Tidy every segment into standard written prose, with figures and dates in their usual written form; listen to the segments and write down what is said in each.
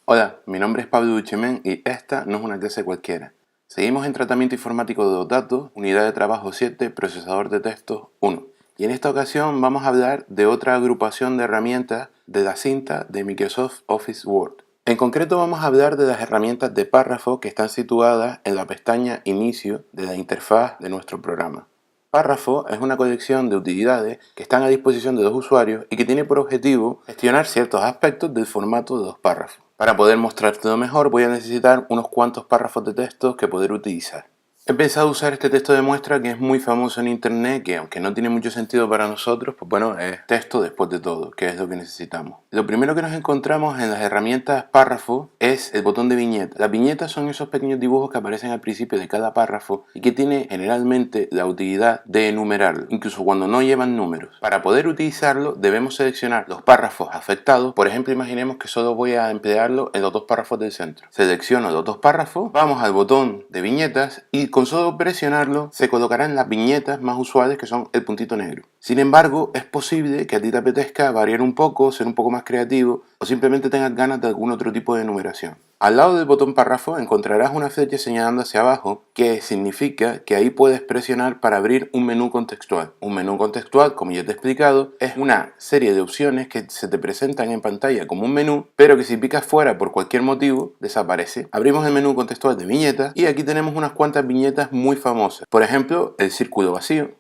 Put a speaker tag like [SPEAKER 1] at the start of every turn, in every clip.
[SPEAKER 1] Hola, mi nombre es Pablo Duchemen y esta no es una clase cualquiera. Seguimos en Tratamiento Informático de los Datos, Unidad de Trabajo 7, Procesador de Textos 1. Y en esta ocasión vamos a hablar de otra agrupación de herramientas de la cinta de Microsoft Office Word. En concreto vamos a hablar de las herramientas de párrafo que están situadas en la pestaña Inicio de la interfaz de nuestro programa. Párrafo es una colección de utilidades que están a disposición de los usuarios y que tiene por objetivo gestionar ciertos aspectos del formato de los párrafos. Para poder mostrártelo mejor voy a necesitar unos cuantos párrafos de texto que poder utilizar. He pensado usar este texto de muestra que es muy famoso en internet, que aunque no tiene mucho sentido para nosotros, pues bueno, es texto después de todo, que es lo que necesitamos. Lo primero que nos encontramos en las herramientas párrafo es el botón de viñeta. Las viñetas son esos pequeños dibujos que aparecen al principio de cada párrafo y que tiene generalmente la utilidad de enumerarlo, incluso cuando no llevan números. Para poder utilizarlo debemos seleccionar los párrafos afectados. Por ejemplo, imaginemos que solo voy a emplearlo en los dos párrafos del centro. Selecciono los dos párrafos, vamos al botón de viñetas y con solo presionarlo se colocarán las viñetas más usuales, que son el puntito negro. Sin embargo, es posible que a ti te apetezca variar un poco, ser un poco más creativo o simplemente tengas ganas de algún otro tipo de numeración. Al lado del botón párrafo encontrarás una flecha señalando hacia abajo, que significa que ahí puedes presionar para abrir un menú contextual. Un menú contextual, como ya te he explicado, es una serie de opciones que se te presentan en pantalla como un menú, pero que si picas fuera por cualquier motivo, desaparece. Abrimos el menú contextual de viñetas y aquí tenemos unas cuantas viñetas muy famosas. Por ejemplo, el círculo vacío.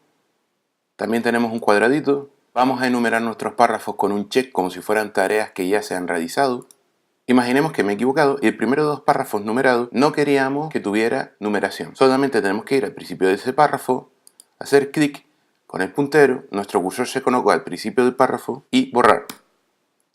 [SPEAKER 1] También tenemos un cuadradito. Vamos a enumerar nuestros párrafos con un check como si fueran tareas que ya se han realizado. Imaginemos que me he equivocado y el primero de los párrafos numerados no queríamos que tuviera numeración. Solamente tenemos que ir al principio de ese párrafo, hacer clic con el puntero, nuestro cursor se coloca al principio del párrafo y borrar.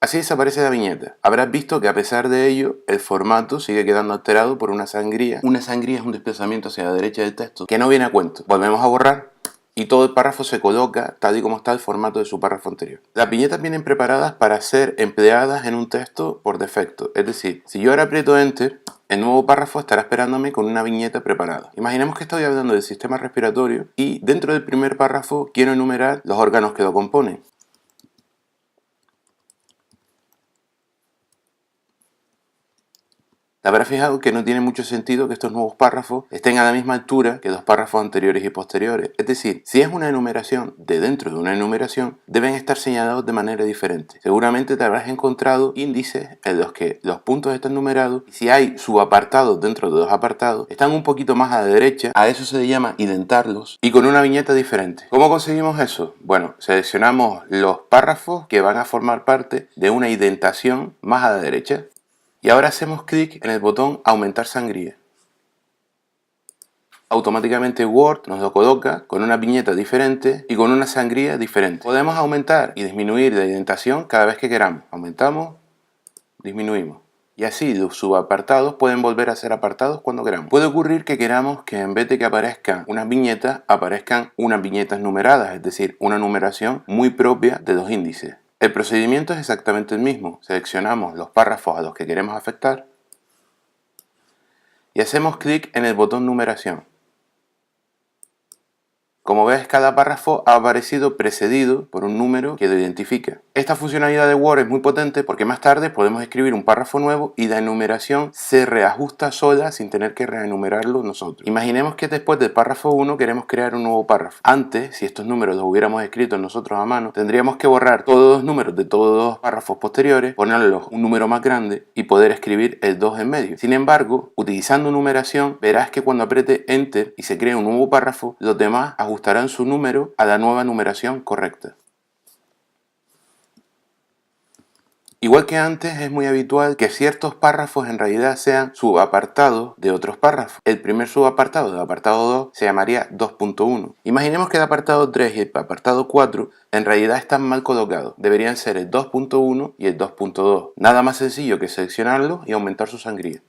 [SPEAKER 1] Así desaparece la viñeta. Habrás visto que a pesar de ello, el formato sigue quedando alterado por una sangría. Una sangría es un desplazamiento hacia la derecha del texto que no viene a cuento. Volvemos a borrar y todo el párrafo se coloca tal y como está el formato de su párrafo anterior. Las viñetas vienen preparadas para ser empleadas en un texto por defecto. Es decir, si yo ahora aprieto Enter, el nuevo párrafo estará esperándome con una viñeta preparada. Imaginemos que estoy hablando del sistema respiratorio y dentro del primer párrafo quiero enumerar los órganos que lo componen. Te habrás fijado que no tiene mucho sentido que estos nuevos párrafos estén a la misma altura que los párrafos anteriores y posteriores. Es decir, si es una enumeración de dentro de una enumeración, deben estar señalados de manera diferente. Seguramente te habrás encontrado índices en los que los puntos están numerados y si hay subapartados dentro de los apartados, están un poquito más a la derecha. A eso se le llama indentarlos y con una viñeta diferente. ¿Cómo conseguimos eso? Bueno, seleccionamos los párrafos que van a formar parte de una indentación más a la derecha. Y ahora hacemos clic en el botón Aumentar sangría. Automáticamente Word nos lo coloca con una viñeta diferente y con una sangría diferente. Podemos aumentar y disminuir la indentación cada vez que queramos. Aumentamos, disminuimos. Y así los subapartados pueden volver a ser apartados cuando queramos. Puede ocurrir que queramos que en vez de que aparezcan unas viñetas, aparezcan unas viñetas numeradas, es decir, una numeración muy propia de los índices. El procedimiento es exactamente el mismo. Seleccionamos los párrafos a los que queremos afectar y hacemos clic en el botón numeración. Como ves, cada párrafo ha aparecido precedido por un número que lo identifica. Esta funcionalidad de Word es muy potente porque más tarde podemos escribir un párrafo nuevo y la enumeración se reajusta sola sin tener que reenumerarlo nosotros. Imaginemos que después del párrafo 1 queremos crear un nuevo párrafo. Antes, si estos números los hubiéramos escrito nosotros a mano, tendríamos que borrar todos los números de todos los párrafos posteriores, ponerlos un número más grande y poder escribir el 2 en medio. Sin embargo, utilizando numeración, verás que cuando apriete Enter y se cree un nuevo párrafo, los demás ajustarán su número a la nueva numeración correcta. Igual que antes, es muy habitual que ciertos párrafos en realidad sean subapartados de otros párrafos. El primer subapartado del apartado 2 se llamaría 2.1. Imaginemos que el apartado 3 y el apartado 4 en realidad están mal colocados. Deberían ser el 2.1 y el 2.2. Nada más sencillo que seleccionarlos y aumentar su sangría.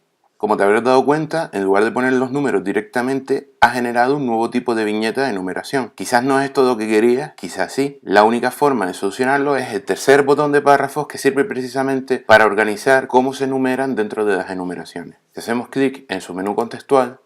[SPEAKER 1] Como te habrás dado cuenta, en lugar de poner los números directamente, ha generado un nuevo tipo de viñeta de numeración. Quizás no es todo lo que querías, quizás sí. La única forma de solucionarlo es el tercer botón de párrafos que sirve precisamente para organizar cómo se enumeran dentro de las enumeraciones. Si hacemos clic en su menú contextual,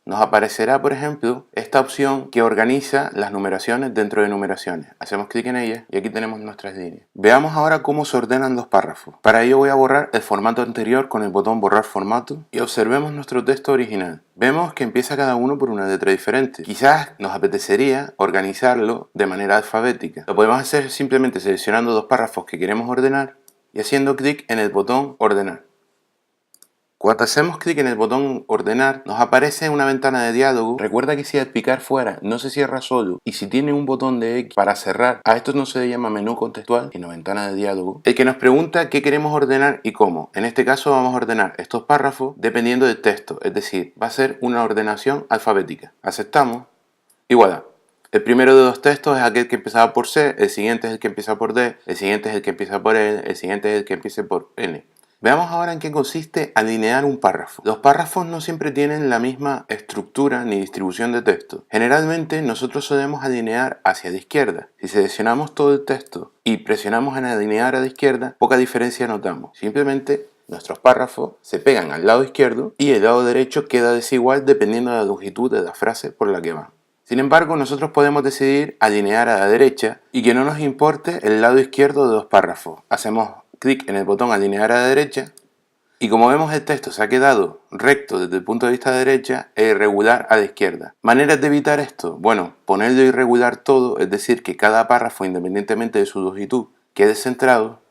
[SPEAKER 1] nos aparecerá, por ejemplo, esta opción que organiza las numeraciones dentro de numeraciones. Hacemos clic en ella y aquí tenemos nuestras líneas. Veamos ahora cómo se ordenan los párrafos. Para ello voy a borrar el formato anterior con el botón borrar formato y observemos nuestro texto original. Vemos que empieza cada uno por una letra diferente. Quizás nos apetecería organizarlo de manera alfabética. Lo podemos hacer simplemente seleccionando dos párrafos que queremos ordenar y haciendo clic en el botón ordenar. Cuando hacemos clic en el botón ordenar, nos aparece una ventana de diálogo. Recuerda que si al picar fuera no se cierra solo y si tiene un botón de X para cerrar, a esto no se le llama menú contextual, sino ventana de diálogo, el que nos pregunta qué queremos ordenar y cómo. En este caso vamos a ordenar estos párrafos dependiendo del texto, es decir, va a ser una ordenación alfabética. Aceptamos y voilà. El primero de los textos es aquel que empezaba por C, el siguiente es el que empieza por D, el siguiente es el que empieza por L, el siguiente es el que empieza por N. Veamos ahora en qué consiste alinear un párrafo. Los párrafos no siempre tienen la misma estructura ni distribución de texto. Generalmente nosotros solemos alinear hacia la izquierda. Si seleccionamos todo el texto y presionamos en alinear a la izquierda, poca diferencia notamos. Simplemente nuestros párrafos se pegan al lado izquierdo y el lado derecho queda desigual dependiendo de la longitud de la frase por la que va. Sin embargo, nosotros podemos decidir alinear a la derecha y que no nos importe el lado izquierdo de los párrafos. Hacemos clic en el botón alinear a la derecha y como vemos el texto se ha quedado recto desde el punto de vista de derecha e irregular a la izquierda. ¿Maneras de evitar esto? Bueno, ponerlo irregular todo, es decir, que cada párrafo independientemente de su longitud quede centrado,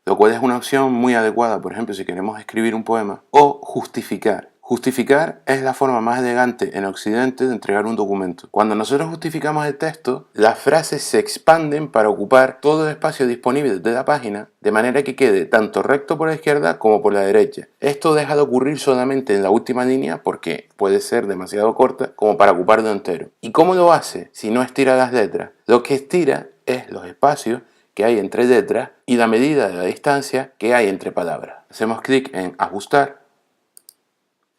[SPEAKER 1] lo cual es una opción muy adecuada, por ejemplo, si queremos escribir un poema, o justificar. Justificar es la forma más elegante en Occidente de entregar un documento. Cuando nosotros justificamos el texto, las frases se expanden para ocupar todo el espacio disponible de la página, de manera que quede tanto recto por la izquierda como por la derecha. Esto deja de ocurrir solamente en la última línea porque puede ser demasiado corta como para ocuparlo entero. ¿Y cómo lo hace si no estira las letras? Lo que estira es los espacios que hay entre letras y la medida de la distancia que hay entre palabras. Hacemos clic en ajustar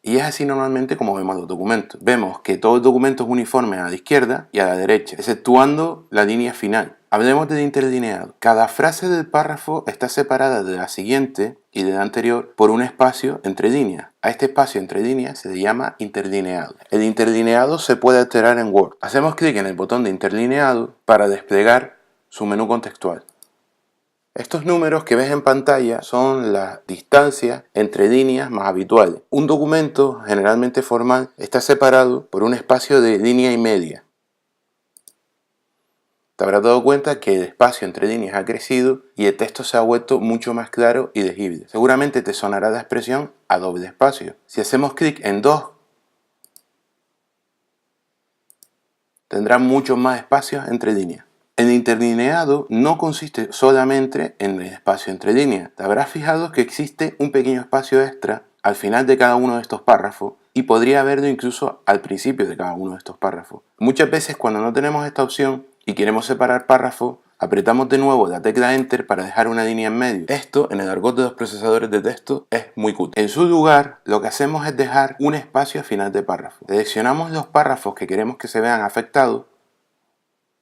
[SPEAKER 1] y es así normalmente como vemos los documentos. Vemos que todo el documento es uniforme a la izquierda y a la derecha, exceptuando la línea final. Hablemos del interlineado. Cada frase del párrafo está separada de la siguiente y de la anterior por un espacio entre líneas. A este espacio entre líneas se le llama interlineado. El interlineado se puede alterar en Word. Hacemos clic en el botón de interlineado para desplegar su menú contextual. Estos números que ves en pantalla son las distancias entre líneas más habituales. Un documento, generalmente formal, está separado por un espacio de línea y media. Te habrás dado cuenta que el espacio entre líneas ha crecido y el texto se ha vuelto mucho más claro y legible. Seguramente te sonará la expresión a doble espacio. Si hacemos clic en 2, tendrá muchos más espacios entre líneas. El interlineado no consiste solamente en el espacio entre líneas. Te habrás fijado que existe un pequeño espacio extra al final de cada uno de estos párrafos y podría haberlo incluso al principio de cada uno de estos párrafos. Muchas veces cuando no tenemos esta opción y queremos separar párrafos, apretamos de nuevo la tecla Enter para dejar una línea en medio. Esto, en el argot de los procesadores de texto, es muy útil. En su lugar, lo que hacemos es dejar un espacio al final de párrafo. Seleccionamos los párrafos que queremos que se vean afectados.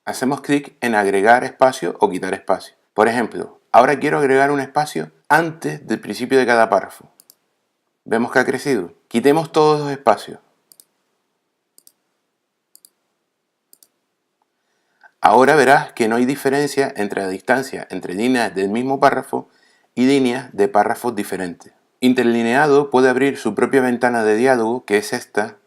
[SPEAKER 1] Hacemos clic en agregar espacio o quitar espacio. Por ejemplo, ahora quiero agregar un espacio antes del principio de cada párrafo. Vemos que ha crecido. Quitemos todos los espacios. Ahora verás que no hay diferencia entre la distancia entre líneas del mismo párrafo y líneas de párrafos diferentes. Interlineado puede abrir su propia ventana de diálogo, que es esta,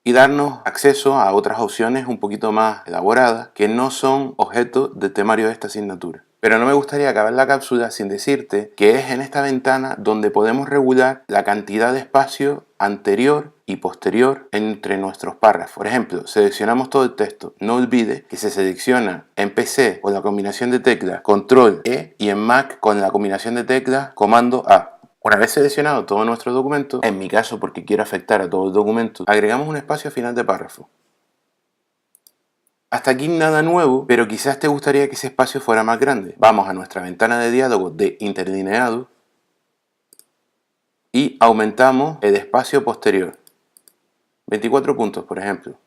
[SPEAKER 1] y darnos acceso a otras opciones un poquito más elaboradas que no son objeto del temario de esta asignatura. Pero no me gustaría acabar la cápsula sin decirte que es en esta ventana donde podemos regular la cantidad de espacio anterior y posterior entre nuestros párrafos. Por ejemplo, seleccionamos todo el texto. No olvides que se selecciona en PC con la combinación de teclas Control E y en Mac con la combinación de teclas Comando A. Una vez seleccionado todo nuestro documento, en mi caso porque quiero afectar a todo el documento, agregamos un espacio a final de párrafo. Hasta aquí nada nuevo, pero quizás te gustaría que ese espacio fuera más grande. Vamos a nuestra ventana de diálogo de interlineado y aumentamos el espacio posterior. 24 puntos, por ejemplo.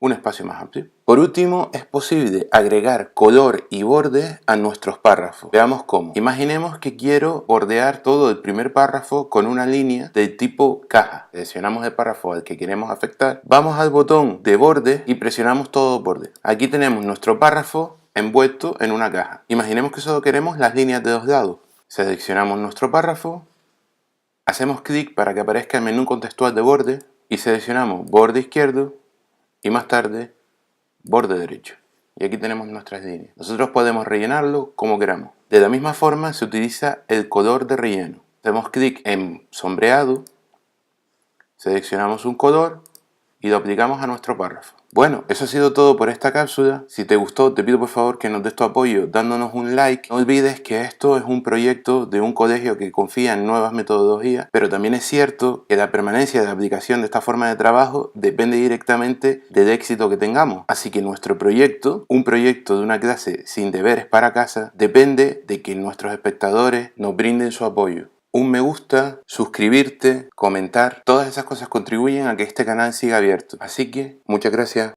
[SPEAKER 1] un espacio más amplio. Por último, es posible agregar color y borde a nuestros párrafos. Veamos cómo. Imaginemos que quiero bordear todo el primer párrafo con una línea del tipo caja. Seleccionamos el párrafo al que queremos afectar, vamos al botón de borde y presionamos todo borde. Aquí tenemos nuestro párrafo envuelto en una caja. Imaginemos que solo queremos las líneas de los lados. Seleccionamos nuestro párrafo, hacemos clic para que aparezca el menú contextual de borde y seleccionamos borde izquierdo y más tarde borde derecho. Y aquí tenemos nuestras líneas. Nosotros podemos rellenarlo como queramos. De la misma forma se utiliza el color de relleno. Hacemos clic en sombreado, seleccionamos un color y lo aplicamos a nuestro párrafo. Bueno, eso ha sido todo por esta cápsula. Si te gustó, te pido por favor que nos des tu apoyo dándonos un like. No olvides que esto es un proyecto de un colegio que confía en nuevas metodologías, pero también es cierto que la permanencia de la aplicación de esta forma de trabajo depende directamente del éxito que tengamos. Así que nuestro proyecto, un proyecto de una clase sin deberes para casa, depende de que nuestros espectadores nos brinden su apoyo. Un me gusta, suscribirte, comentar, todas esas cosas contribuyen a que este canal siga abierto. Así que, muchas gracias.